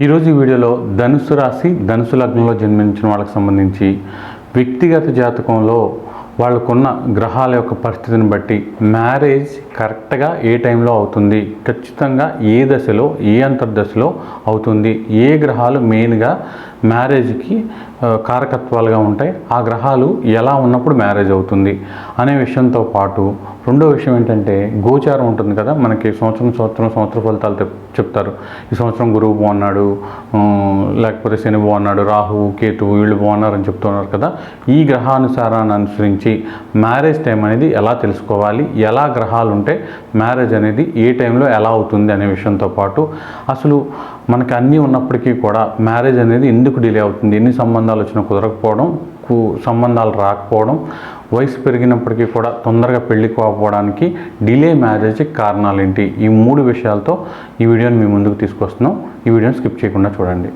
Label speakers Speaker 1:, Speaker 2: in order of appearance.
Speaker 1: ఈరోజు ఈ వీడియోలో ధనుసు రాశి ధనుసు లగ్నంలో జన్మించిన వాళ్ళకి సంబంధించి వ్యక్తిగత జాతకంలో వాళ్ళకున్న గ్రహాల యొక్క పరిస్థితిని బట్టి మ్యారేజ్ కరెక్ట్గా ఏ టైంలో అవుతుంది, ఖచ్చితంగా ఏ దశలో ఏ అంతర్దశలో అవుతుంది, ఏ గ్రహాలు మెయిన్గా మ్యారేజ్కి కారకత్వాలుగా ఉంటాయి, ఆ గ్రహాలు ఎలా ఉన్నప్పుడు మ్యారేజ్ అవుతుంది అనే విషయంతో పాటు రెండో విషయం ఏంటంటే గోచారం ఉంటుంది కదా, మనకి సంవత్సర ఫలితాలు చెప్తారు. ఈ సంవత్సరం గురువు బాగున్నాడు, లేకపోతే శని బాగున్నాడు, రాహువు కేతువు వీళ్ళు బాగున్నారని చెప్తున్నారు కదా. ఈ గ్రహానుసారాన్ని అనుసరించి మ్యారేజ్ టైం అనేది ఎలా తెలుసుకోవాలి, ఎలా గ్రహాలు ఉంటే మ్యారేజ్ అనేది ఏ టైంలో ఎలా అవుతుంది అనే విషయంతో పాటు అసలు మనకి అన్నీ ఉన్నప్పటికీ కూడా మ్యారేజ్ అనేది ఎందుకు డిలే అవుతుంది, ఎన్ని సంబంధాలు వచ్చినా కుదరకపోవడం, సంబంధాలు రాకపోవడం, వయసు పెరిగినప్పటికీ కూడా తొందరగా పెళ్లి కాకపోవడానికి డిలే మ్యారేజ్కి కారణాలు ఏంటి, ఈ 3 విషయాలతో ఈ వీడియోని మీ ముందుకు తీసుకొస్తున్నాం. ఈ వీడియోని స్కిప్ చేయకుండా చూడండి.